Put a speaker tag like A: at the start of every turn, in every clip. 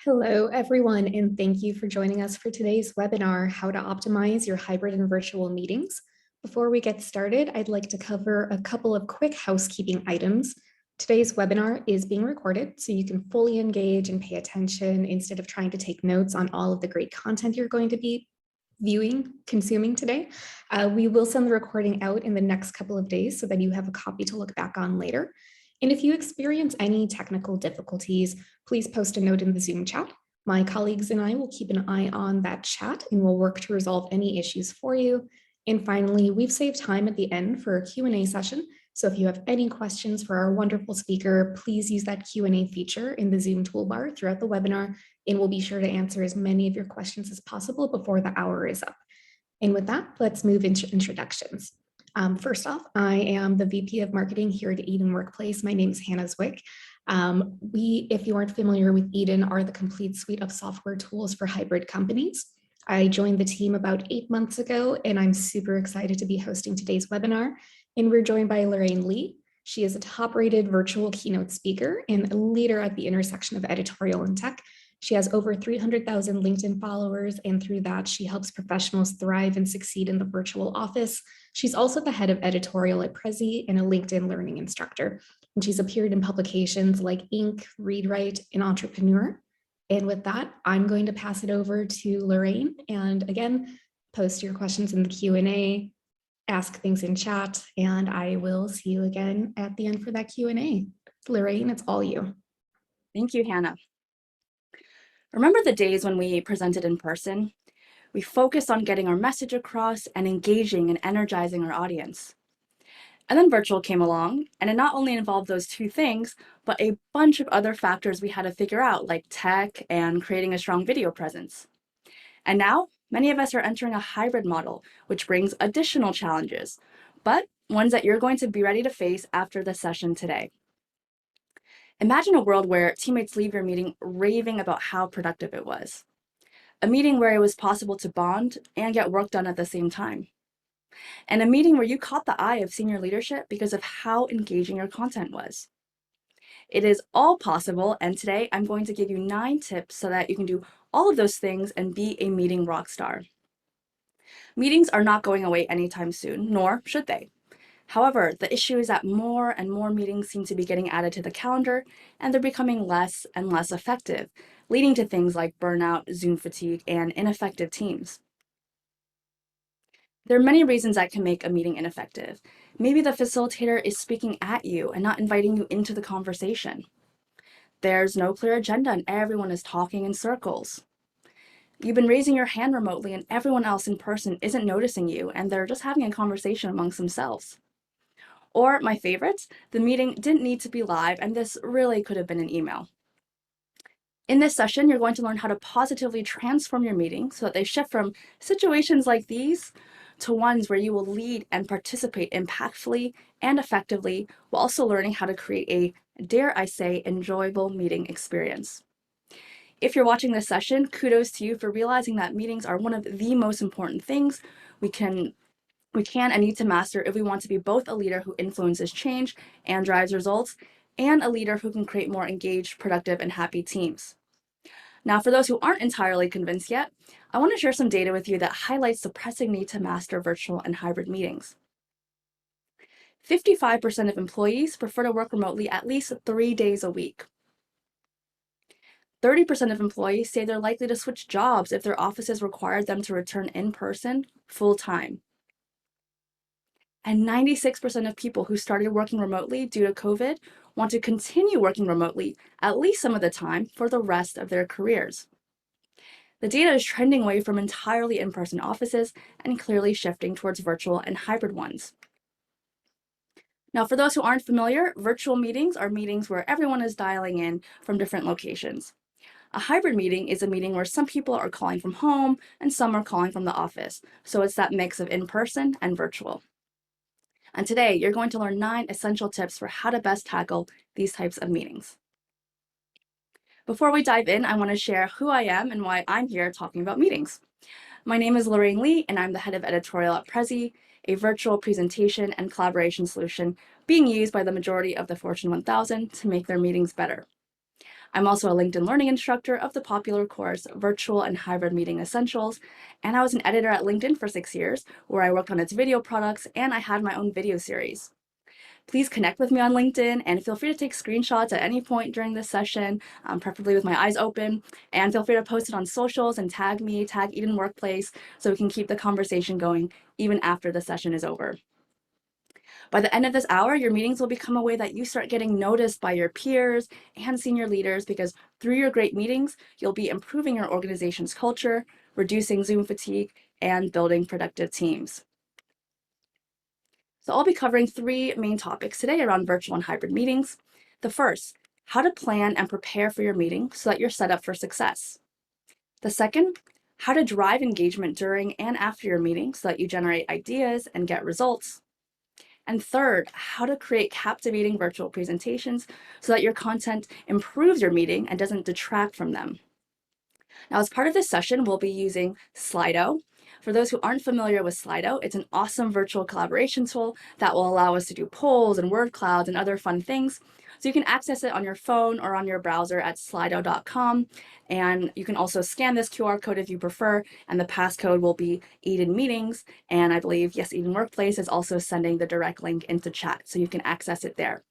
A: Hello, everyone, and thank you for joining us for today's webinar, How to Optimize Your Hybrid and Virtual Meetings. Before we get started, I'd like to cover a couple of quick housekeeping items. Today's webinar is being recorded, so you can fully engage and pay attention instead of trying to take notes on all of the great content you're going to be consuming today. We will send the recording out in the next couple of days so that you have a copy to look back on later. And if you experience any technical difficulties, please post a note in the Zoom chat. My colleagues and I will keep an eye on that chat and we'll work to resolve any issues for you. And finally, we've saved time at the end for a Q&A session. So if you have any questions for our wonderful speaker, please use that Q&A feature in the Zoom toolbar throughout the webinar, and we'll be sure to answer as many of your questions as possible before the hour is up. And with that, let's move into introductions. First off, I am the VP of Marketing here at Eden Workplace. My name is Hannah Zwick. If you aren't familiar with Eden, are the complete suite of software tools for hybrid companies. I joined the team about 8 months ago, and I'm super excited to be hosting today's webinar. And we're joined by Lorraine Lee. She is a top-rated virtual keynote speaker and a leader at the intersection of editorial and tech. She has over 300,000 LinkedIn followers, and through that, she helps professionals thrive and succeed in the virtual office. She's also the head of editorial at Prezi and a LinkedIn learning instructor. And she's appeared in publications like Inc., ReadWrite, and Entrepreneur. And with that, I'm going to pass it over to Lorraine. And again, post your questions in the Q&A, ask things in chat, and I will see you again at the end for that Q&A. Lorraine, it's all you.
B: Thank you, Hannah. Remember the days when we presented in person? We focused on getting our message across and engaging and energizing our audience. And then virtual came along, and it not only involved those two things, but a bunch of other factors we had to figure out, like tech and creating a strong video presence. And now, many of us are entering a hybrid model, which brings additional challenges, but ones that you're going to be ready to face after the session today. Imagine a world where teammates leave your meeting raving about how productive it was. A meeting where it was possible to bond and get work done at the same time. And a meeting where you caught the eye of senior leadership because of how engaging your content was. It is all possible, and today I'm going to give you 9 tips so that you can do all of those things and be a meeting rock star. Meetings are not going away anytime soon, nor should they. However, the issue is that more and more meetings seem to be getting added to the calendar, and they're becoming less and less effective, leading to things like burnout, Zoom fatigue, and ineffective teams. There are many reasons that can make a meeting ineffective. Maybe the facilitator is speaking at you and not inviting you into the conversation. There's no clear agenda and everyone is talking in circles. You've been raising your hand remotely and everyone else in person isn't noticing you and they're just having a conversation amongst themselves. Or my favorites, the meeting didn't need to be live and this really could have been an email. In this session, you're going to learn how to positively transform your meeting so that they shift from situations like these to ones where you will lead and participate impactfully and effectively while also learning how to create a, dare I say, enjoyable meeting experience. If you're watching this session, kudos to you for realizing that meetings are one of the most important things we can and need to master if we want to be both a leader who influences change and drives results, and a leader who can create more engaged, productive, and happy teams. Now, for those who aren't entirely convinced yet, I want to share some data with you that highlights the pressing need to master virtual and hybrid meetings. 55% of employees prefer to work remotely at least 3 days a week. 30% of employees say they're likely to switch jobs if their offices require them to return in person full-time. And 96% of people who started working remotely due to COVID want to continue working remotely at least some of the time for the rest of their careers. The data is trending away from entirely in-person offices and clearly shifting towards virtual and hybrid ones. Now, for those who aren't familiar, virtual meetings are meetings where everyone is dialing in from different locations. A hybrid meeting is a meeting where some people are calling from home and some are calling from the office, so it's that mix of in-person and virtual. And today, you're going to learn 9 essential tips for how to best tackle these types of meetings. Before we dive in, I want to share who I am and why I'm here talking about meetings. My name is Lorraine Lee, and I'm the head of editorial at Prezi, a virtual presentation and collaboration solution being used by the majority of the Fortune 1000 to make their meetings better. I'm also a LinkedIn Learning instructor of the popular course Virtual and Hybrid Meeting Essentials, and I was an editor at LinkedIn for 6 years, where I worked on its video products and I had my own video series. Please connect with me on LinkedIn and feel free to take screenshots at any point during this session, preferably with my eyes open, and feel free to post it on socials and tag me, tag Eden Workplace, so we can keep the conversation going even after the session is over. By the end of this hour, your meetings will become a way that you start getting noticed by your peers and senior leaders, because through your great meetings, you'll be improving your organization's culture, reducing Zoom fatigue, and building productive teams. So I'll be covering 3 main topics today around virtual and hybrid meetings. The first, how to plan and prepare for your meeting so that you're set up for success. The second, how to drive engagement during and after your meeting so that you generate ideas and get results. And third, how to create captivating virtual presentations so that your content improves your meeting and doesn't detract from them. Now, as part of this session, we'll be using Slido. For those who aren't familiar with Slido, it's an awesome virtual collaboration tool that will allow us to do polls and word clouds and other fun things. So you can access it on your phone or on your browser at slido.com. And you can also scan this QR code if you prefer, and the passcode will be Eden Meetings. And I believe, yes, Eden Workplace is also sending the direct link into chat, so you can access it there.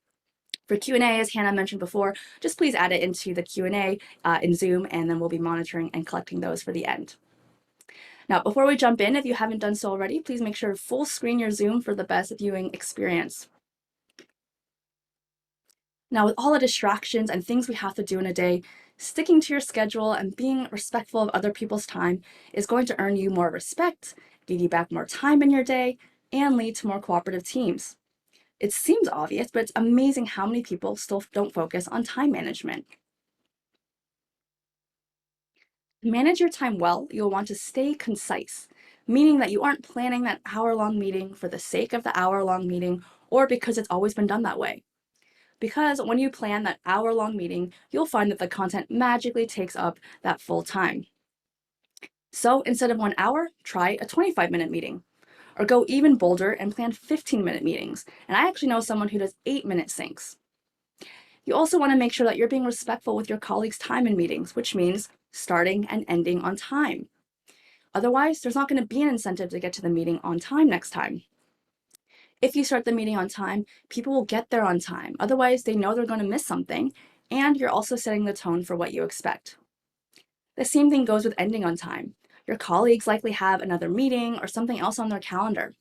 B: For Q&A, as Hannah mentioned before, just please add it into the Q&A in Zoom, and then we'll be monitoring and collecting those for the end. Now, before we jump in, if you haven't done so already, please make sure to full screen your Zoom for the best viewing experience. Now, with all the distractions and things we have to do in a day, sticking to your schedule and being respectful of other people's time is going to earn you more respect, give you back more time in your day, and lead to more cooperative teams. It seems obvious, but it's amazing how many people still don't focus on time management. To manage your time well, you'll want to stay concise, meaning that you aren't planning that hour-long meeting for the sake of the hour-long meeting or because it's always been done that way. Because when you plan that hour-long meeting, you'll find that the content magically takes up that full time. So instead of 1 hour, try a 25-minute meeting. Or go even bolder and plan 15-minute meetings. And I actually know someone who does 8-minute syncs. You also want to make sure that you're being respectful with your colleagues' time in meetings, which means starting and ending on time. Otherwise, there's not going to be an incentive to get to the meeting on time next time. If you start the meeting on time, people will get there on time. Otherwise, they know they're going to miss something, and you're also setting the tone for what you expect. The same thing goes with ending on time. Your colleagues likely have another meeting or something else on their calendar.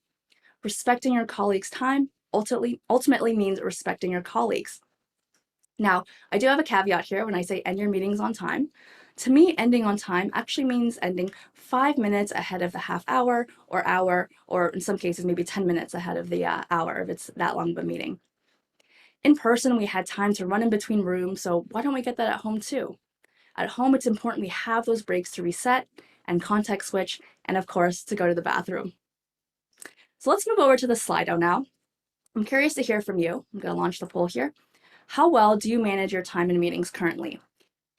B: Respecting your colleagues' time ultimately means respecting your colleagues. Now, I do have a caveat here when I say end your meetings on time. To me, ending on time actually means ending 5 minutes ahead of the half hour, or in some cases, maybe 10 minutes ahead of the hour if it's that long of a meeting. In person, we had time to run in between rooms, so why don't we get that at home too? At home, it's important we have those breaks to reset and context switch, and of course, to go to the bathroom. So let's move over to the Slido now. I'm curious to hear from you. I'm going to launch the poll here. How well do you manage your time in meetings currently?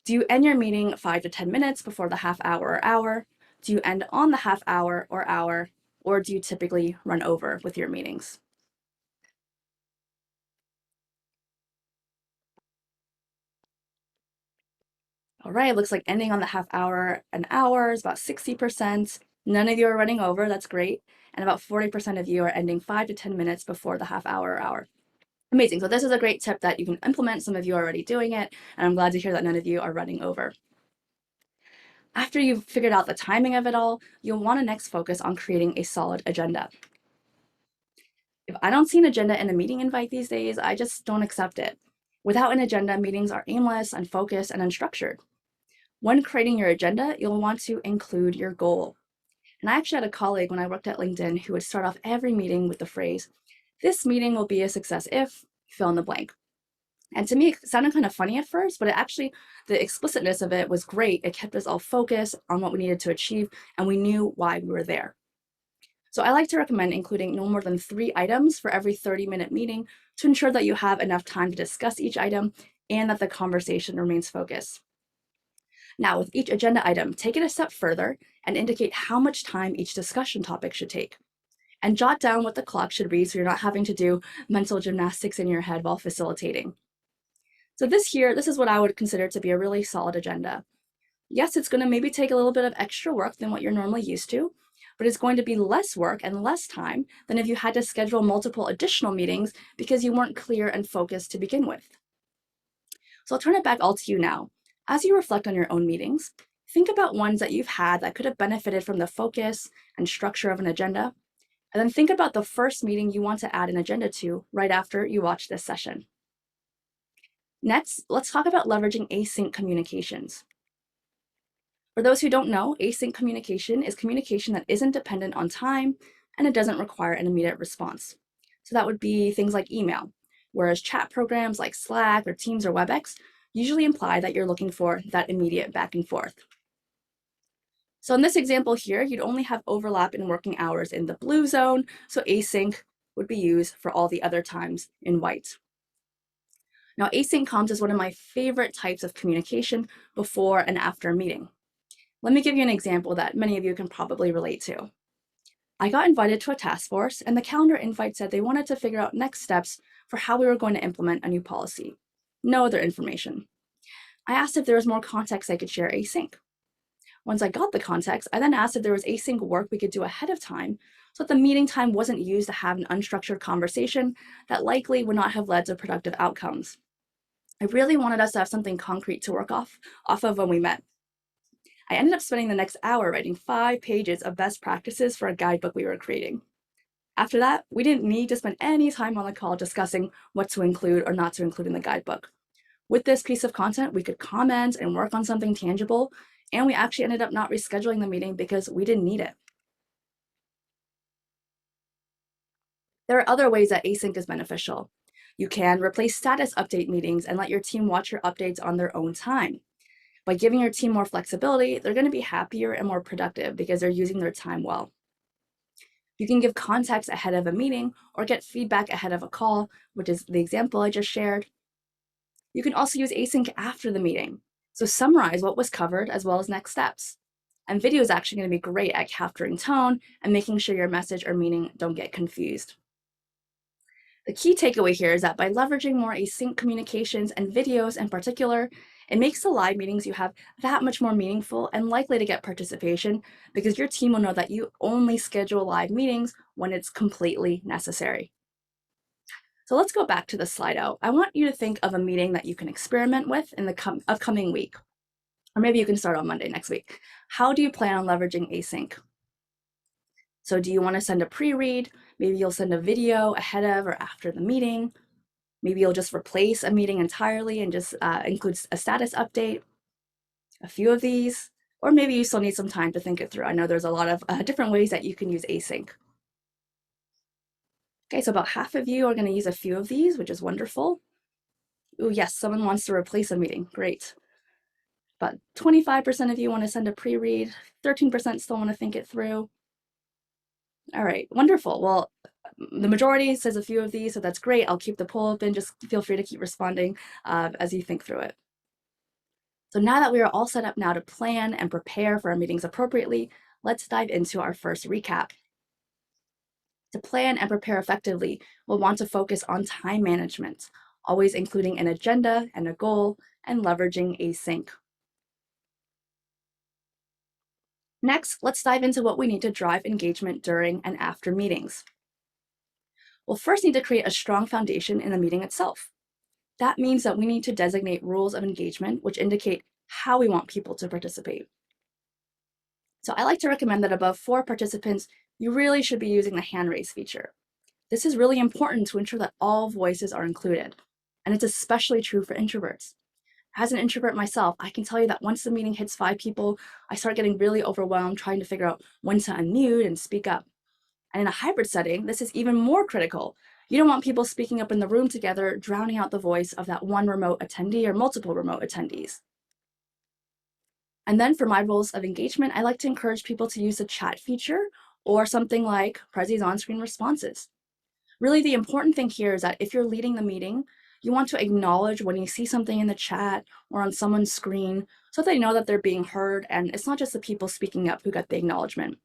B: Do you end your meeting 5 to 10 minutes before the half hour or hour? Do you end on the half hour, or do you typically run over with your meetings? All right, it looks like ending on the half hour, an hour is about 60%. None of you are running over, that's great. And about 40% of you are ending 5 to 10 minutes before the half hour or hour. Amazing, so this is a great tip that you can implement. Some of you are already doing it, and I'm glad to hear that none of you are running over. After you've figured out the timing of it all, you'll want to next focus on creating a solid agenda. If I don't see an agenda in a meeting invite these days, I just don't accept it. Without an agenda, meetings are aimless, unfocused, and unstructured. When creating your agenda, you'll want to include your goal. And I actually had a colleague when I worked at LinkedIn who would start off every meeting with the phrase, "This meeting will be a success if," fill in the blank. And to me, it sounded kind of funny at first, but the explicitness of it was great. It kept us all focused on what we needed to achieve, and we knew why we were there. So I like to recommend including no more than 3 items for every 30-minute meeting to ensure that you have enough time to discuss each item and that the conversation remains focused. Now, with each agenda item, take it a step further and indicate how much time each discussion topic should take. And jot down what the clock should read so you're not having to do mental gymnastics in your head while facilitating. So this is what I would consider to be a really solid agenda. Yes, it's going to maybe take a little bit of extra work than what you're normally used to, but it's going to be less work and less time than if you had to schedule multiple additional meetings because you weren't clear and focused to begin with. So I'll turn it back all to you now. As you reflect on your own meetings, think about ones that you've had that could have benefited from the focus and structure of an agenda, and then think about the first meeting you want to add an agenda to right after you watch this session. Next, let's talk about leveraging async communications. For those who don't know, async communication is communication that isn't dependent on time and it doesn't require an immediate response. So that would be things like email, whereas chat programs like Slack or Teams or WebEx usually imply that you're looking for that immediate back and forth. So in this example here, you'd only have overlap in working hours in the blue zone, so async would be used for all the other times in white. Now, async comms is one of my favorite types of communication before and after a meeting. Let me give you an example that many of you can probably relate to. I got invited to a task force, and the calendar invite said they wanted to figure out next steps for how we were going to implement a new policy. No other information. I asked if there was more context I could share async. Once I got the context, I then asked if there was async work we could do ahead of time so that the meeting time wasn't used to have an unstructured conversation that likely would not have led to productive outcomes. I really wanted us to have something concrete to work off of when we met. I ended up spending the next hour writing 5 pages of best practices for a guidebook we were creating. After that, we didn't need to spend any time on the call discussing what to include or not to include in the guidebook. With this piece of content, we could comment and work on something tangible, and we actually ended up not rescheduling the meeting because we didn't need it. There are other ways that async is beneficial. You can replace status update meetings and let your team watch your updates on their own time. By giving your team more flexibility, they're going to be happier and more productive because they're using their time well. You can give context ahead of a meeting or get feedback ahead of a call, which is the example I just shared. You can also use async after the meeting. So summarize what was covered as well as next steps. And video is actually going to be great at capturing tone and making sure your message or meaning don't get confused. The key takeaway here is that by leveraging more async communications and videos in particular, it makes the live meetings you have that much more meaningful and likely to get participation because your team will know that you only schedule live meetings when it's completely necessary. So let's go back to the Slido. I want you to think of a meeting that you can experiment with in the upcoming week. Or maybe you can start on Monday next week. How do you plan on leveraging async? So do you want to send a pre-read? Maybe you'll send a video ahead of or after the meeting. Maybe you'll just replace a meeting entirely and just include a status update, a few of these, or maybe you still need some time to think it through. I know there's a lot of different ways that you can use async. Okay, so about half of you are going to use a few of these, which is wonderful. Oh, yes, someone wants to replace a meeting. Great. But 25% of you want to send a pre-read, 13% still want to think it through. All right, wonderful. Well, the majority says a few of these, so that's great. I'll keep the poll open. Just feel free to keep responding as you think through it. So now that we are all set up now to plan and prepare for our meetings appropriately, let's dive into our first recap. To plan and prepare effectively, we'll want to focus on time management, always including an agenda and a goal, and leveraging async. Next, let's dive into what we need to drive engagement during and after meetings. We'll first need to create a strong foundation in the meeting itself. That means that we need to designate rules of engagement, which indicate how we want people to participate. So I like to recommend that above 4 participants, you really should be using the hand raise feature. This is really important to ensure that all voices are included, and it's especially true for introverts. As an introvert myself, I can tell you that once the meeting hits 5 people, I start getting really overwhelmed trying to figure out when to unmute and speak up. And in a hybrid setting, this is even more critical. You don't want people speaking up in the room together, drowning out the voice of that one remote attendee or multiple remote attendees. And then for my rules of engagement, I like to encourage people to use the chat feature or something like Prezi's on-screen responses. Really, the important thing here is that if you're leading the meeting, you want to acknowledge when you see something in the chat or on someone's screen so they know that they're being heard and it's not just the people speaking up who got the acknowledgement.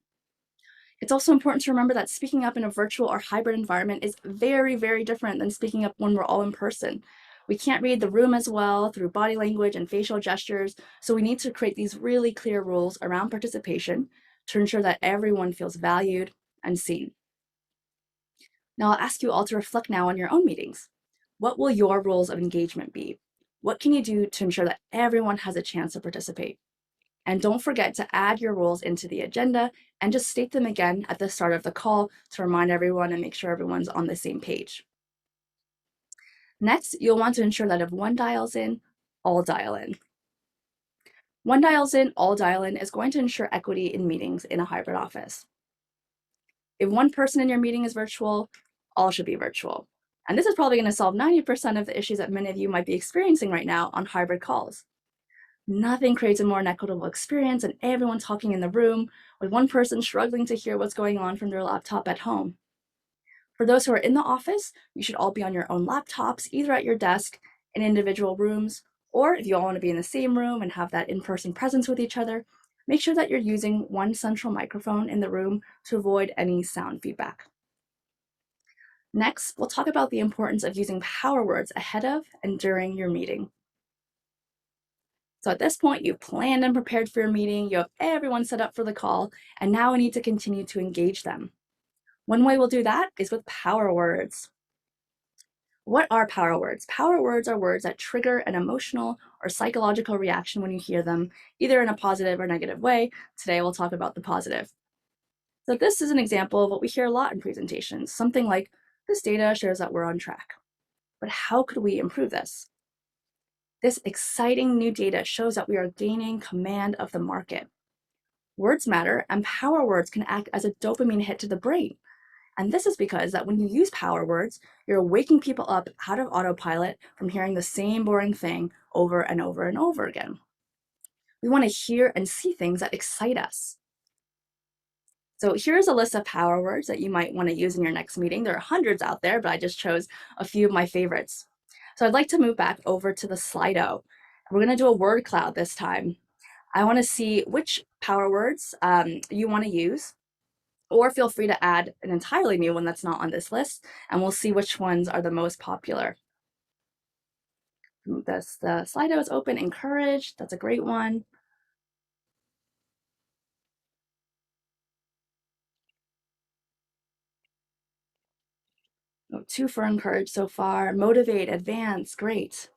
B: It's also important to remember that speaking up in a virtual or hybrid environment is very, very different than speaking up when we're all in person. We can't read the room as well through body language and facial gestures, so we need to create these really clear rules around participation to ensure that everyone feels valued and seen. Now I'll ask you all to reflect now on your own meetings. What will your rules of engagement be? What can you do to ensure that everyone has a chance to participate? And don't forget to add your rules into the agenda and just state them again at the start of the call to remind everyone and make sure everyone's on the same page. Next, you'll want to ensure that if one dials in, all dial in. One dials in, all dial in is going to ensure equity in meetings in a hybrid office. If one person in your meeting is virtual, all should be virtual. And this is probably going to solve 90% of the issues that many of you might be experiencing right now on hybrid calls. Nothing creates a more inequitable experience than everyone talking in the room with one person struggling to hear what's going on from their laptop at home. For those who are in the office, you should all be on your own laptops, either at your desk, in individual rooms, or if you all want to be in the same room and have that in-person presence with each other, make sure that you're using one central microphone in the room to avoid any sound feedback. Next, we'll talk about the importance of using power words ahead of and during your meeting. So at this point, you've planned and prepared for your meeting, you have everyone set up for the call, and now we need to continue to engage them. One way we'll do that is with power words. What are power words? Power words are words that trigger an emotional or psychological reaction when you hear them, either in a positive or negative way. Today, we'll talk about the positive. So this is an example of what we hear a lot in presentations, something like, this data shows that we're on track. But how could we improve this? This exciting new data shows that we are gaining command of the market. Words matter, and power words can act as a dopamine hit to the brain. And this is because that when you use power words, you're waking people up out of autopilot from hearing the same boring thing over and over and over again. We want to hear and see things that excite us. So here's a list of power words that you might want to use in your next meeting. There are hundreds out there, but I just chose a few of my favorites. So I'd like to move back over to the Slido. We're going to do a word cloud this time. I want to see which power words you want to use, or feel free to add an entirely new one that's not on this list, and we'll see which ones are the most popular. The Slido is open. Encourage, that's a great one. Oh, 2 for encourage so far. Motivate, advance, great.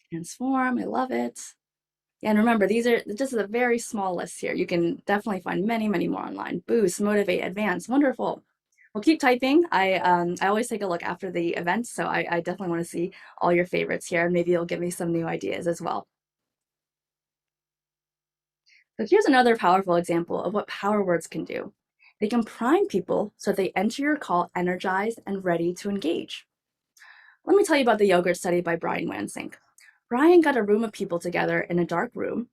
B: Transform, I love it. Yeah, and remember, these are just a very small list here. You can definitely find many, many more online. Boost, motivate, advance, wonderful. Well, keep typing. I always take a look after the event, so I definitely want to see all your favorites here, and maybe you'll give me some new ideas as well. So here's another powerful example of what power words can do. They can prime people so they enter your call energized and ready to engage. Let me tell you about the yogurt study by Brian Wansink. Brian got a room of people together in a dark room,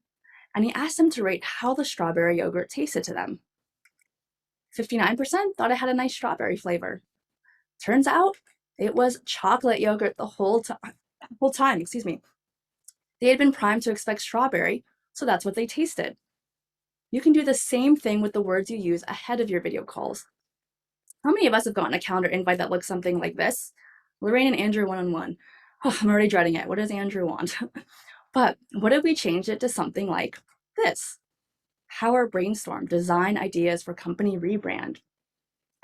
B: and he asked them to rate how the strawberry yogurt tasted to them. 59% thought it had a nice strawberry flavor. Turns out it was chocolate yogurt the whole time. They had been primed to expect strawberry, so that's what they tasted. You can do the same thing with the words you use ahead of your video calls. How many of us have gotten a calendar invite that looks something like this? Lorraine and Andrew one-on-one. Oh, I'm already dreading it. What does Andrew want? But what if we changed it to something like this? Power brainstorm, design ideas for company rebrand.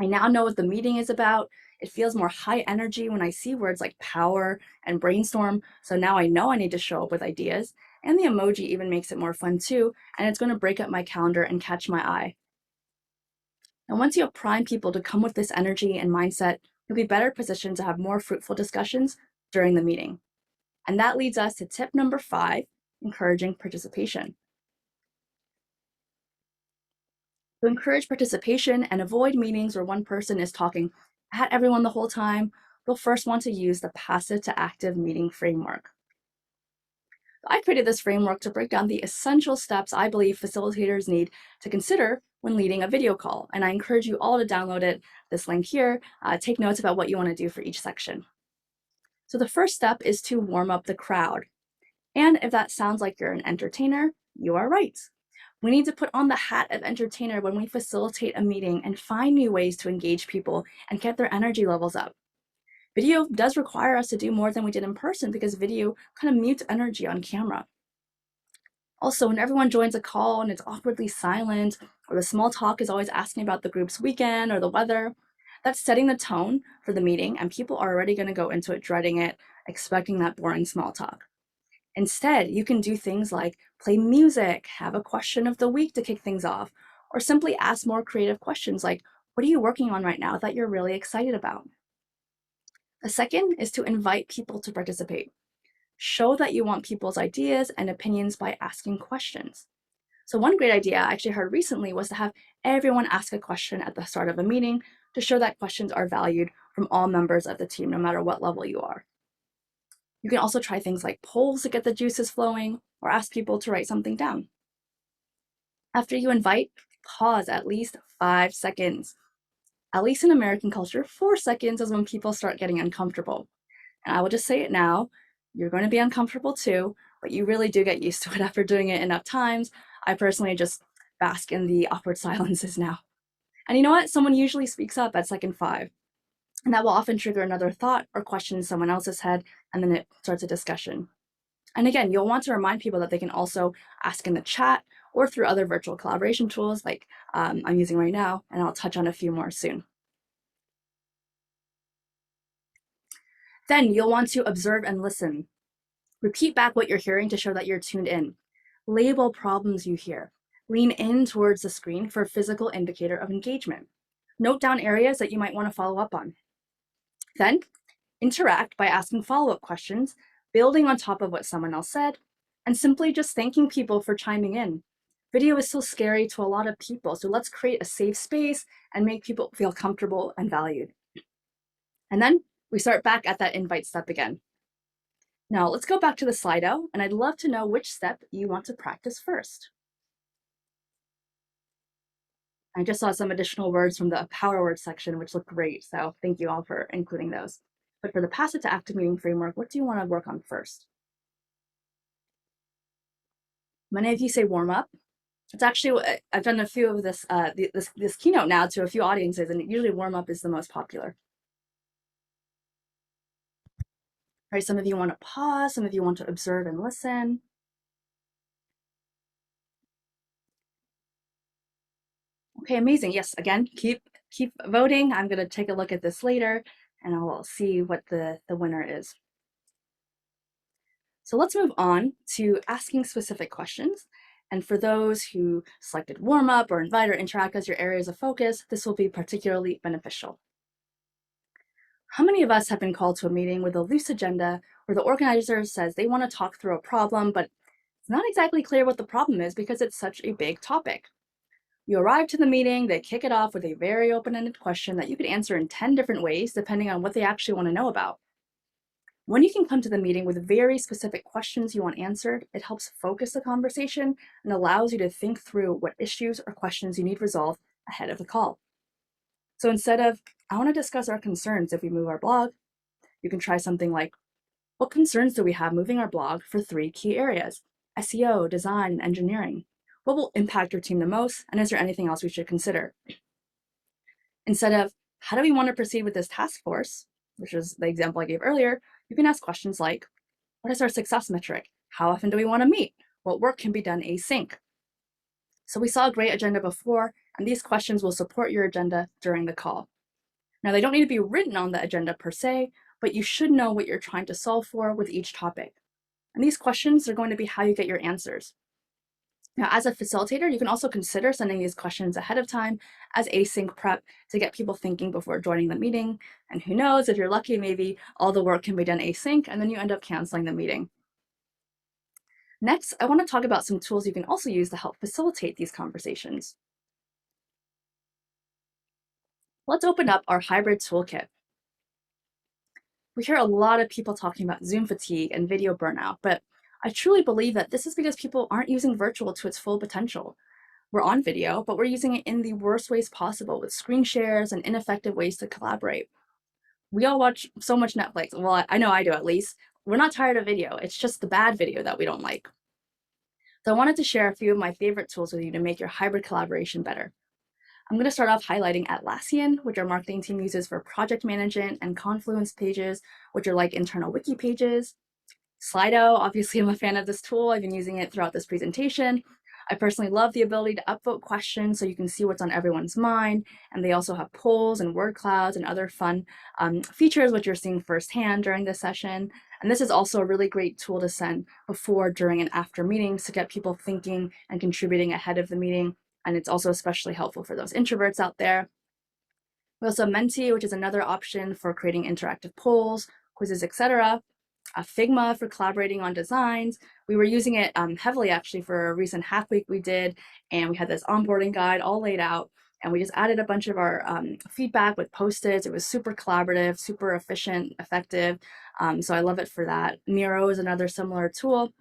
B: I now know what the meeting is about. It feels more high energy when I see words like power and brainstorm. So now I know I need to show up with ideas. And the emoji even makes it more fun too. And it's going to break up my calendar and catch my eye. And once you have primed people to come with this energy and mindset, you'll be better positioned to have more fruitful discussions during the meeting. And that leads us to tip number 5, encouraging participation. To encourage participation and avoid meetings where one person is talking at everyone the whole time, you'll first want to use the passive to active meeting framework. I created this framework to break down the essential steps I believe facilitators need to consider when leading a video call, and I encourage you all to download it, this link here, take notes about what you want to do for each section. So the first step is to warm up the crowd. And if that sounds like you're an entertainer, you are right. We need to put on the hat of entertainer when we facilitate a meeting and find new ways to engage people and get their energy levels up. Video does require us to do more than we did in person because video kind of mutes energy on camera. Also, when everyone joins a call and it's awkwardly silent, or the small talk is always asking about the group's weekend or the weather, that's setting the tone for the meeting, and people are already going to go into it dreading it, expecting that boring small talk. Instead, you can do things like play music, have a question of the week to kick things off, or simply ask more creative questions like, what are you working on right now that you're really excited about? The second is to invite people to participate. Show that you want people's ideas and opinions by asking questions. So one great idea I actually heard recently was to have everyone ask a question at the start of a meeting to show that questions are valued from all members of the team, no matter what level you are. You can also try things like polls to get the juices flowing, or ask people to write something down. After you invite, pause at least 5 seconds. At least in American culture, 4 seconds is when people start getting uncomfortable. And I will just say it now, you're going to be uncomfortable too, but you really do get used to it after doing it enough times. I personally just bask in the awkward silences now. And you know what? Someone usually speaks up at second 5. And that will often trigger another thought or question in someone else's head, and then it starts a discussion. And again, you'll want to remind people that they can also ask in the chat or through other virtual collaboration tools like I'm using right now, and I'll touch on a few more soon. Then you'll want to observe and listen. Repeat back what you're hearing to show that you're tuned in. Label problems you hear. Lean in towards the screen for a physical indicator of engagement. Note down areas that you might want to follow up on. Then, interact by asking follow-up questions, building on top of what someone else said, and simply just thanking people for chiming in. Video is so scary to a lot of people, so let's create a safe space and make people feel comfortable and valued. And then we start back at that invite step again. Now let's go back to the Slido, and I'd love to know which step you want to practice first. I just saw some additional words from the power word section, which look great, so thank you all for including those. But for the passive to active meeting framework, what do you want to work on first? Many of you say warm up. It's actually, I've done a few of this, this keynote now to a few audiences, and usually warm up is the most popular. Right, some of you want to pause, some of you want to observe and listen. Okay, amazing. Yes, again, keep voting. I'm going to take a look at this later, and I'll see what the winner is. So let's move on to asking specific questions. And for those who selected warm up or invite or interact as your areas of focus, this will be particularly beneficial. How many of us have been called to a meeting with a loose agenda where the organizer says they want to talk through a problem, but it's not exactly clear what the problem is because it's such a big topic? You arrive to the meeting, they kick it off with a very open-ended question that you could answer in 10 different ways depending on what they actually want to know about. When you can come to the meeting with very specific questions you want answered, it helps focus the conversation and allows you to think through what issues or questions you need resolved ahead of the call. So instead of, I want to discuss our concerns if we move our blog, you can try something like, what concerns do we have moving our blog for 3 key areas: SEO, design, and engineering? What will impact your team the most, and is there anything else we should consider? Instead of, how do we want to proceed with this task force, which is the example I gave earlier, you can ask questions like, what is our success metric? How often do we want to meet? What work can be done async? So we saw a great agenda before, and these questions will support your agenda during the call. Now, they don't need to be written on the agenda per se, but you should know what you're trying to solve for with each topic. And these questions are going to be how you get your answers. Now, as a facilitator, you can also consider sending these questions ahead of time as async prep to get people thinking before joining the meeting. And who knows, if you're lucky, maybe all the work can be done async, and then you end up canceling the meeting. Next, I want to talk about some tools you can also use to help facilitate these conversations. Let's open up our hybrid toolkit. We hear a lot of people talking about Zoom fatigue and video burnout, but I truly believe that this is because people aren't using virtual to its full potential. We're on video, but we're using it in the worst ways possible with screen shares and ineffective ways to collaborate. We all watch so much Netflix. Well, I know I do at least. We're not tired of video. It's just the bad video that we don't like. So I wanted to share a few of my favorite tools with you to make your hybrid collaboration better. I'm going to start off highlighting Atlassian, which our marketing team uses for project management, and Confluence pages, which are like internal wiki pages. Slido, obviously I'm a fan of this tool. I've been using it throughout this presentation. I personally love the ability to upvote questions so you can see what's on everyone's mind. And they also have polls and word clouds and other fun features, which you're seeing firsthand during this session. And this is also a really great tool to send before, during, and after meetings to get people thinking and contributing ahead of the meeting. And it's also especially helpful for those introverts out there. We also have Menti, which is another option for creating interactive polls, quizzes, etc. Figma for collaborating on designs. We were using it heavily actually for a recent hack week we did, and we had this onboarding guide all laid out, and we just added a bunch of our feedback with post-its. It was super collaborative, super efficient, effective. So I love it for that. Miro is another similar tool.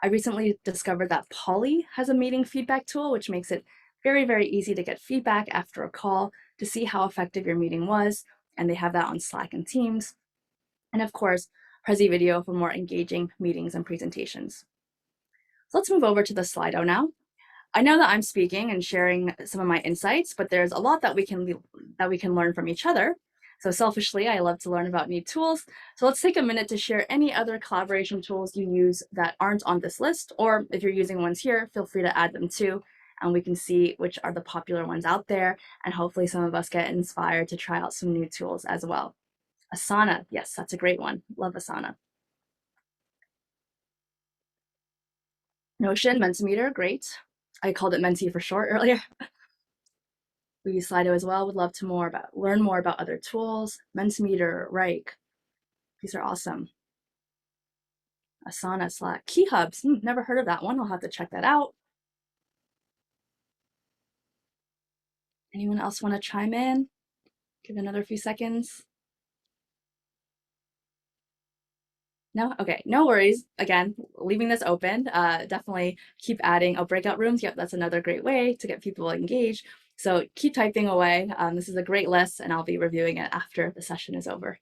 B: I recently discovered that Poly has a meeting feedback tool, which makes it very, very easy to get feedback after a call to see how effective your meeting was. And they have that on Slack and Teams. And of course, Prezi Video for more engaging meetings and presentations. So let's move over to the Slido now. I know that I'm speaking and sharing some of my insights, but there's a lot that we can learn from each other. So selfishly, I love to learn about new tools. So let's take a minute to share any other collaboration tools you use that aren't on this list, or if you're using ones here, feel free to add them too, and we can see which are the popular ones out there, and hopefully some of us get inspired to try out some new tools as well. Asana, yes, that's a great one. Love Asana. Notion, Mentimeter, great. I called it Menti for short earlier. We use Slido as well. Would love to learn more about other tools. Mentimeter, Wrike, these are awesome. Asana, Slack, Key Hubs. Never heard of that one. I'll have to check that out. Anyone else want to chime in? Give another few seconds. No? Okay, no worries. Again, leaving this open. Definitely keep adding. Breakout rooms. Yep, that's another great way to get people engaged. So keep typing away. This is a great list, and I'll be reviewing it after the session is over.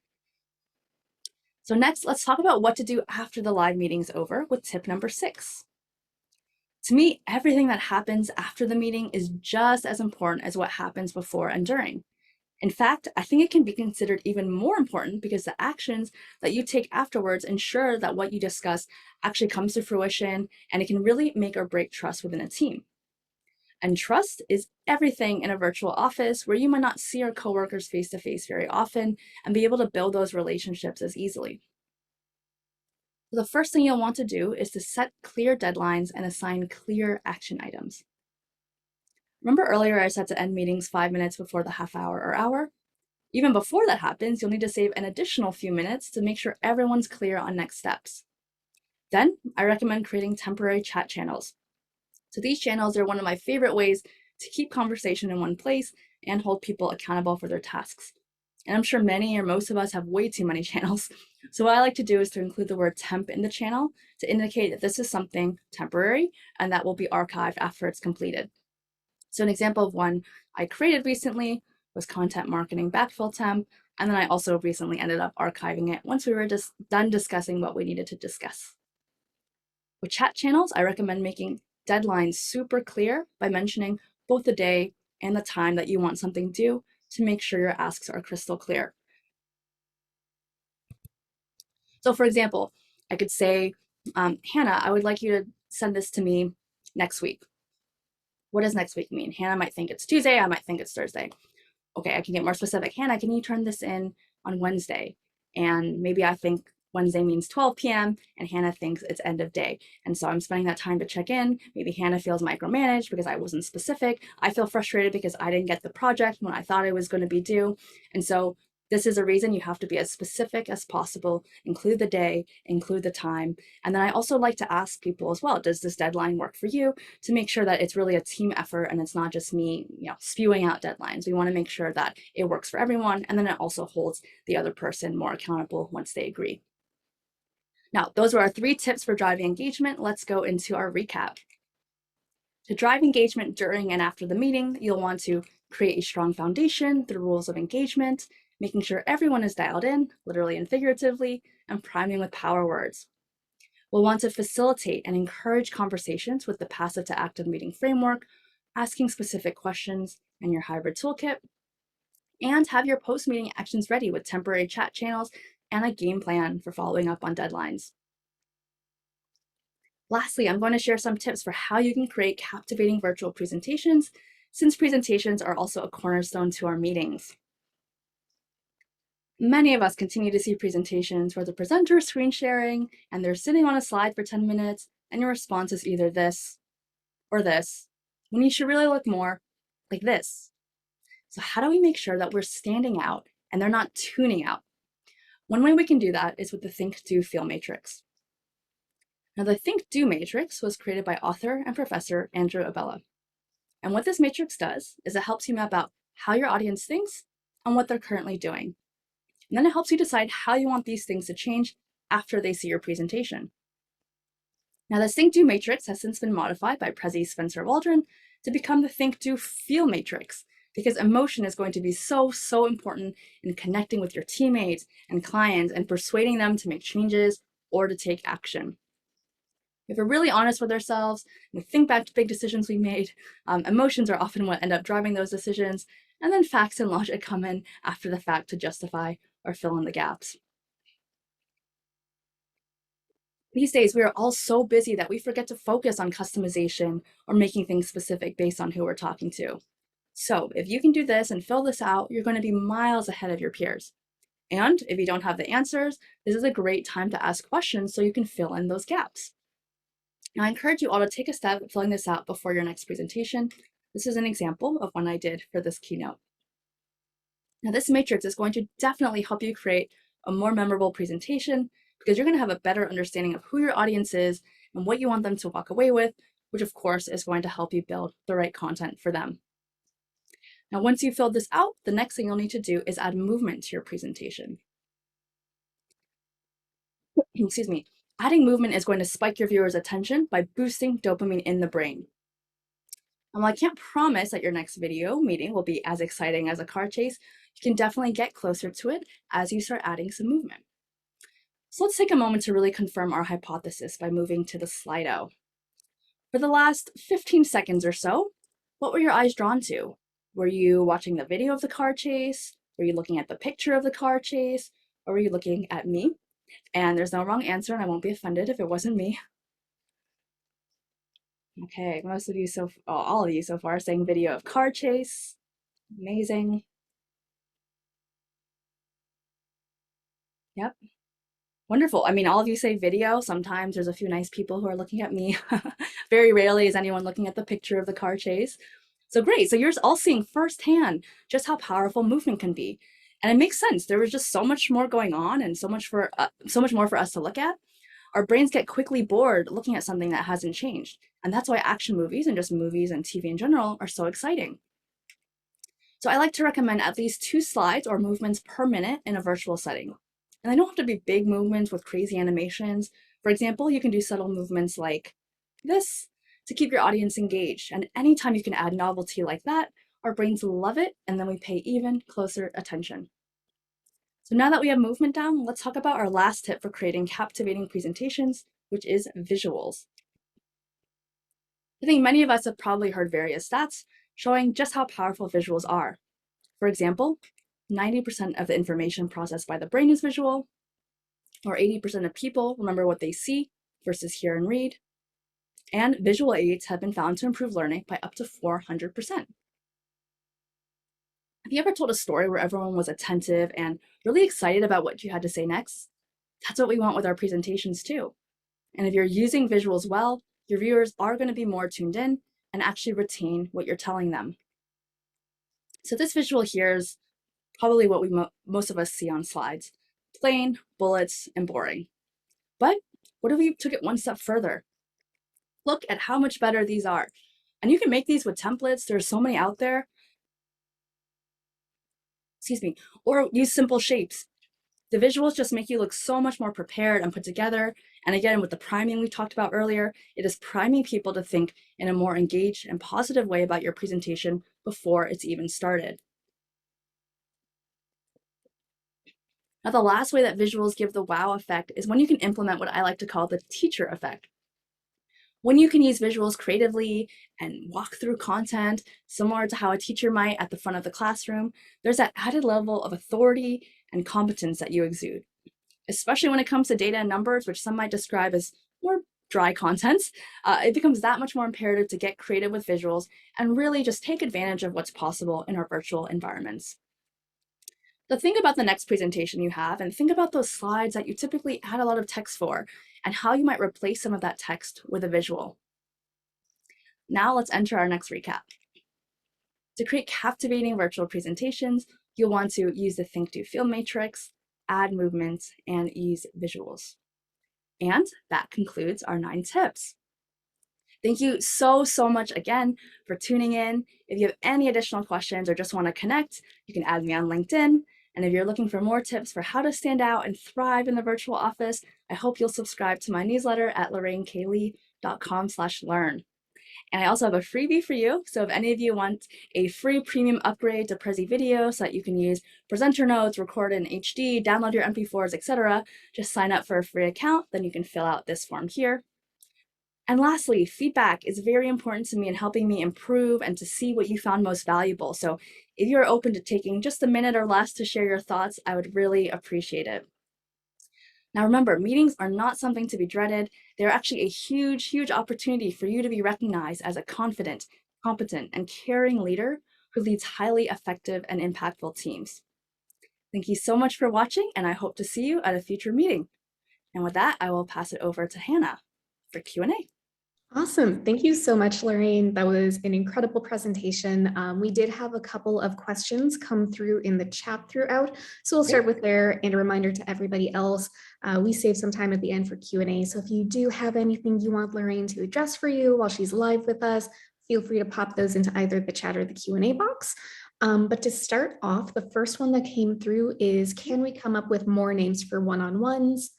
B: So next, let's talk about what to do after the live meeting is over with tip number 6. To me, everything that happens after the meeting is just as important as what happens before and during. In fact, I think it can be considered even more important because the actions that you take afterwards ensure that what you discuss actually comes to fruition, and it can really make or break trust within a team. And trust is everything in a virtual office where you might not see your coworkers face to face very often and be able to build those relationships as easily. So the first thing you'll want to do is to set clear deadlines and assign clear action items. Remember earlier I said to end meetings 5 minutes before the half hour or hour? Even before that happens, you'll need to save an additional few minutes to make sure everyone's clear on next steps. Then I recommend creating temporary chat channels. So these channels are one of my favorite ways to keep conversation in one place and hold people accountable for their tasks. And I'm sure many or most of us have way too many channels. So what I like to do is to include the word temp in the channel to indicate that this is something temporary and that will be archived after it's completed. So an example of one I created recently was content marketing backfill temp. And then I also recently ended up archiving it once we were just done discussing what we needed to discuss. With chat channels, I recommend making deadlines super clear by mentioning both the day and the time that you want something due to make sure your asks are crystal clear. So for example, I could say, Hannah, I would like you to send this to me next week. What does next week mean? Hannah might think it's Tuesday, I might think it's Thursday. Okay, I can get more specific. Hannah, can you turn this in on Wednesday? And maybe I think Wednesday means 12 p.m. and Hannah thinks it's end of day. And so I'm spending that time to check in. Maybe Hannah feels micromanaged because I wasn't specific. I feel frustrated because I didn't get the project when I thought it was going to be due. And so this is a reason you have to be as specific as possible, include the day, include the time. And then I also like to ask people as well, does this deadline work for you, to make sure that it's really a team effort and it's not just me, spewing out deadlines. We want to make sure that it works for everyone. And then it also holds the other person more accountable once they agree. Now, those were our 3 tips for driving engagement. Let's go into our recap. To drive engagement during and after the meeting, you'll want to create a strong foundation through rules of engagement, making sure everyone is dialed in, literally and figuratively, and priming with power words. We'll want to facilitate and encourage conversations with the passive to active meeting framework, asking specific questions in your hybrid toolkit, and have your post-meeting actions ready with temporary chat channels and a game plan for following up on deadlines. Lastly, I'm going to share some tips for how you can create captivating virtual presentations, since presentations are also a cornerstone to our meetings. Many of us continue to see presentations where the presenter is screen sharing and they're sitting on a slide for 10 minutes and your response is either this or this, when you should really look more like this. So how do we make sure that we're standing out and they're not tuning out? One way we can do that is with the Think, Do, Feel matrix. Now, the Think, Do matrix was created by author and professor Andrew Abella. And what this matrix does is it helps you map out how your audience thinks and what they're currently doing. And then it helps you decide how you want these things to change after they see your presentation. Now, the Think, Do matrix has since been modified by Prezi Spencer Waldron to become the Think, Do, Feel matrix, because emotion is going to be so important in connecting with your teammates and clients and persuading them to make changes or to take action. If we're really honest with ourselves, we think back to big decisions we made, emotions are often what end up driving those decisions, and then facts and logic come in after the fact to justify or fill in the gaps. These days, we are all so busy that we forget to focus on customization or making things specific based on who we're talking to. So if you can do this and fill this out, you're going to be miles ahead of your peers. And if you don't have the answers, this is a great time to ask questions so you can fill in those gaps. Now, I encourage you all to take a step at filling this out before your next presentation. This is an example of one I did for this keynote. Now, this matrix is going to definitely help you create a more memorable presentation because you're going to have a better understanding of who your audience is and what you want them to walk away with, which of course is going to help you build the right content for them. Now, once you've filled this out, the next thing you'll need to do is add movement to your presentation. Excuse me. Adding movement is going to spike your viewers' attention by boosting dopamine in the brain. And while I can't promise that your next video meeting will be as exciting as a car chase, you can definitely get closer to it as you start adding some movement. So let's take a moment to really confirm our hypothesis by moving to the Slido. For the last 15 seconds or so, what were your eyes drawn to? Were you watching the video of the car chase? Were you looking at the picture of the car chase? Or were you looking at me? And there's no wrong answer, and I won't be offended if it wasn't me. Okay, most of you all of you so far saying video of car chase. Amazing. Yep. Wonderful. I mean, all of you say video. Sometimes there's a few nice people who are looking at me. Very rarely is anyone looking at the picture of the car chase. So great. So you're all seeing firsthand just how powerful movement can be. And it makes sense. There was just so much more going on and so much more for us to look at. Our brains get quickly bored looking at something that hasn't changed. And that's why action movies and just movies and TV in general are so exciting. So I like to recommend at least 2 slides or movements per minute in a virtual setting. And they don't have to be big movements with crazy animations. For example, you can do subtle movements like this to keep your audience engaged. And anytime you can add novelty like that, our brains love it, and then we pay even closer attention. So now that we have movement down, let's talk about our last tip for creating captivating presentations, which is visuals. I think many of us have probably heard various stats showing just how powerful visuals are. For example, 90% of the information processed by the brain is visual, or 80% of people remember what they see versus hear and read, and visual aids have been found to improve learning by up to 400%. Have you ever told a story where everyone was attentive and really excited about what you had to say next? That's what we want with our presentations too. And if you're using visuals well, your viewers are going to be more tuned in and actually retain what you're telling them. So this visual here is probably what most of us see on slides: plain, bullets, and boring. But what if we took it one step further? Look at how much better these are. And you can make these with templates. There's so many out there. Excuse me. Or use simple shapes. The visuals just make you look so much more prepared and put together. And again, with the priming we talked about earlier, it is priming people to think in a more engaged and positive way about your presentation before it's even started. Now, the last way that visuals give the wow effect is when you can implement what I like to call the teacher effect. When you can use visuals creatively and walk through content similar to how a teacher might at the front of the classroom, there's that added level of authority and competence that you exude, especially when it comes to data and numbers, which some might describe as more dry contents. It becomes that much more imperative to get creative with visuals and really just take advantage of what's possible in our virtual environments. So think about the next presentation you have and think about those slides that you typically add a lot of text for and how you might replace some of that text with a visual. Now let's enter our next recap. To create captivating virtual presentations, you'll want to use the Think, Do, Feel matrix, add movements, and use visuals. And that concludes our 9 tips. Thank you so much again for tuning in. If you have any additional questions or just want to connect, you can add me on LinkedIn. And if you're looking for more tips for how to stand out and thrive in the virtual office, I hope you'll subscribe to my newsletter at lorrainekaylee.com/learn. And I also have a freebie for you. So if any of you want a free premium upgrade to Prezi Video so that you can use presenter notes, record in HD, download your MP4s, etc., just sign up for a free account. Then you can fill out this form here. And lastly, feedback is very important to me in helping me improve and to see what you found most valuable. So if you're open to taking just a minute or less to share your thoughts, I would really appreciate it. Now remember, meetings are not something to be dreaded. They're actually a huge opportunity for you to be recognized as a confident, competent, and caring leader who leads highly effective and impactful teams. Thank you so much for watching, and I hope to see you at a future meeting. And with that, I will pass it over to Hannah for Q&A.
A: Awesome. Thank you so much, Lorraine. That was an incredible presentation. We did have a couple of questions come through in the chat throughout. So we'll start with there, and a reminder to everybody else, we save some time at the end for Q&A. So if you do have anything you want Lorraine to address for you while she's live with us, feel free to pop those into either the chat or the Q&A box. But to start off, the first one that came through is, can we come up with more names for one-on-ones?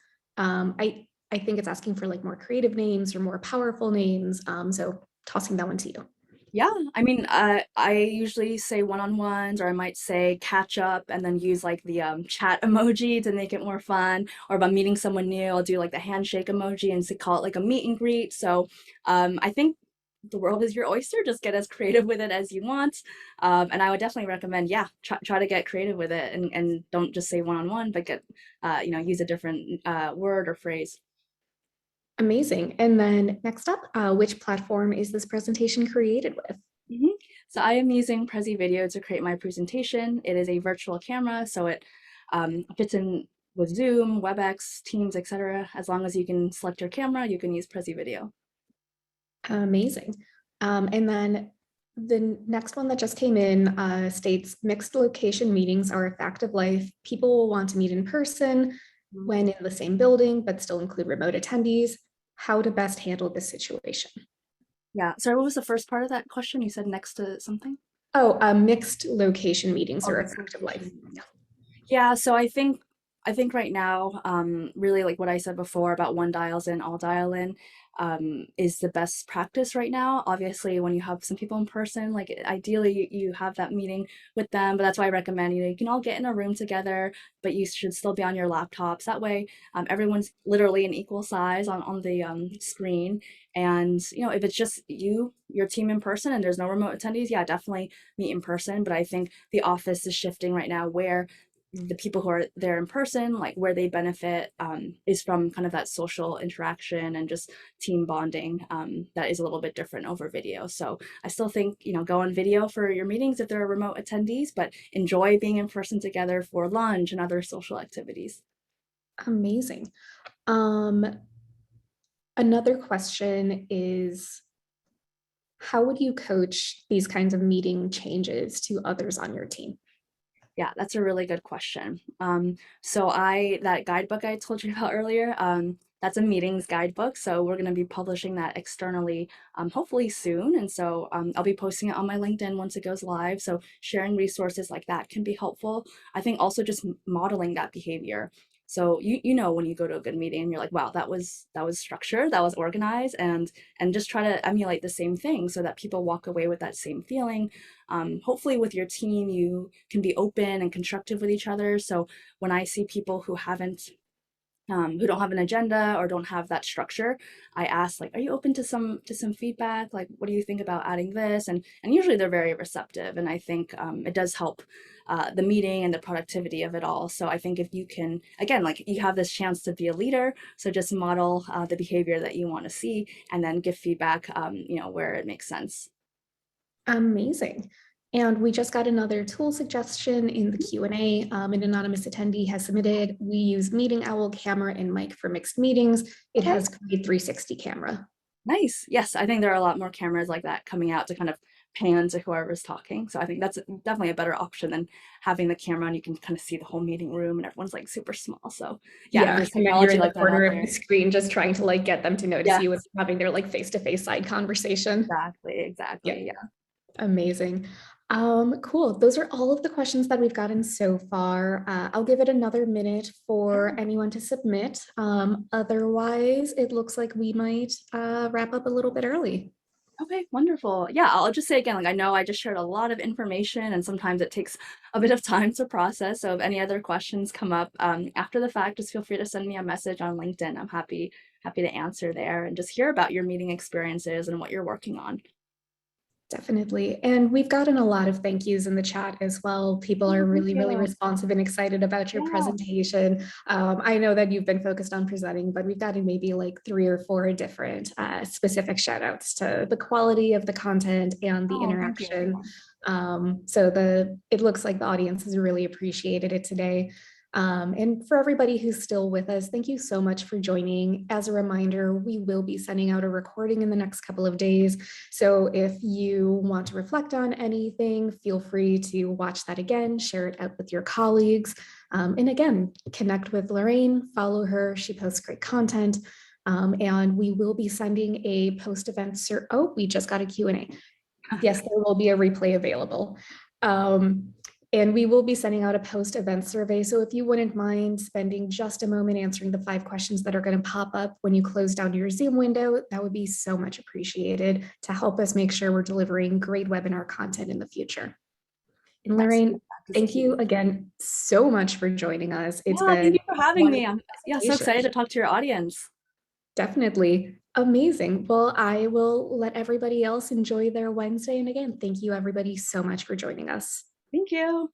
A: I think it's asking for like more creative names or more powerful names. So tossing that one to you.
B: Yeah, I mean, I usually say one-on-ones, or I might say catch up and then use like the chat emoji to make it more fun. Or if I'm meeting someone new, I'll do like the handshake emoji and call it like a meet and greet. So I think the world is your oyster. Just get as creative with it as you want. And I would definitely recommend, yeah, try to get creative with it and don't just say one-on-one, but get, use a different word or phrase.
A: Amazing. And then next up, which platform is this presentation created with?
B: So I am using Prezi Video to create my presentation. It is a virtual camera, so it fits in with Zoom, WebEx, Teams, etc. As long as you can select your camera, you can use Prezi Video.
A: Amazing. And then the next one that just came in states, mixed location meetings are a fact of life. People will want to meet in person when in the same building, but still include remote attendees. How to best handle this situation?
B: Yeah, sorry, what was the first part of that question? You said next to something?
A: Oh, mixed location meetings are a fact of life.
B: Yeah, so I think right now, really like what I said before about one dials in, all dial in, is the best practice right now. Obviously, when you have some people in person, like ideally you have that meeting with them, but that's why I recommend, you can all get in a room together, but you should still be on your laptops. That way, everyone's literally an equal size on the screen. And, if it's just your team in person and there's no remote attendees, yeah, definitely meet in person. But I think the office is shifting right now where the people who are there in person, like where they benefit is from kind of that social interaction and just team bonding that is a little bit different over video. So I still think, go on video for your meetings if there are remote attendees, but enjoy being in person together for lunch and other social activities.
A: Amazing. Another question is, how would you coach these kinds of meeting changes to others on your team?
B: Yeah, that's a really good question. So that guidebook I told you about earlier, that's a meetings guidebook. So we're going to be publishing that externally, hopefully soon. And so I'll be posting it on my LinkedIn once it goes live. So sharing resources like that can be helpful. I think also just modeling that behavior. So you know when you go to a good meeting and you're like, wow, that was structured, that was organized, and just try to emulate the same thing so that people walk away with that same feeling. Hopefully with your team, you can be open and constructive with each other. So when I see people who don't have an agenda or don't have that structure, I ask like, are you open to some feedback? Like, what do you think about adding this? And usually they're very receptive, and I think it does help the meeting and the productivity of it all. So I think if you can, again, like you have this chance to be a leader, so just model the behavior that you want to see, and then give feedback, where it makes sense.
A: Amazing. And we just got another tool suggestion in the Q&A. An anonymous attendee has submitted, we use Meeting Owl camera and mic for mixed meetings. It
B: Okay.
A: has Create 360 camera.
B: Nice. Yes, I think there are a lot more cameras like that coming out to kind of pan to whoever's talking. So I think that's definitely a better option than having the camera and you can kind of see the whole meeting room and everyone's like super small. So yeah, if
A: Yeah,
B: there's
A: and then you're
B: technology
A: in the
B: like that
A: corner
B: out
A: of the
B: there.
A: screen just trying to like get them to notice
B: Yeah,
A: you and having their like face-to-face side conversation.
B: exactly,
A: Yeah,
B: exactly. Yeah.
A: amazing. Cool. Those are all of the questions that we've gotten so far. I'll give it another minute for anyone to submit. Otherwise, it looks like we might wrap up a little bit early.
B: Okay, wonderful. Yeah, I'll just say again, like I know I just shared a lot of information and sometimes it takes a bit of time to process. So if any other questions come up after the fact, just feel free to send me a message on LinkedIn. I'm happy to answer there and just hear about your meeting experiences and what you're working on.
A: Definitely. And we've gotten a lot of thank yous in the chat as well. People are
B: Oh, thank
A: really, really
B: you.
A: responsive and excited about your
B: Yeah.
A: presentation. I know that you've been focused on presenting, but we've gotten maybe like 3 or 4 different specific shout outs to the quality of the content and the
B: Oh, thank you,
A: interaction.
B: everyone.
A: It looks like the audience has really appreciated it today. And for everybody who's still with us, thank you so much for joining. As a reminder, we will be sending out a recording in the next couple of days. So if you want to reflect on anything, feel free to watch that again, share it out with your colleagues. And again, connect with Lorraine, follow her. She posts great content. And we will be sending a post-event we just got a Q&A. Yes, there will be a replay available. And we will be sending out a post-event survey. So if you wouldn't mind spending just a moment answering the 5 questions that are going to pop up when you close down your Zoom window, that would be so much appreciated to help us make sure we're delivering great webinar content in the future. And
B: Yes,
A: Lorraine,
B: feedback is
A: thank
B: key.
A: you again so much for joining us. It's
B: Yeah, thank
A: been
B: you for
A: a
B: having me.
A: wonderful
B: I'm so excited
A: presentation.
B: to talk to your audience.
A: Definitely amazing. Well, I will let everybody else enjoy their Wednesday. And again, thank you everybody so much for joining us.
B: Thank you.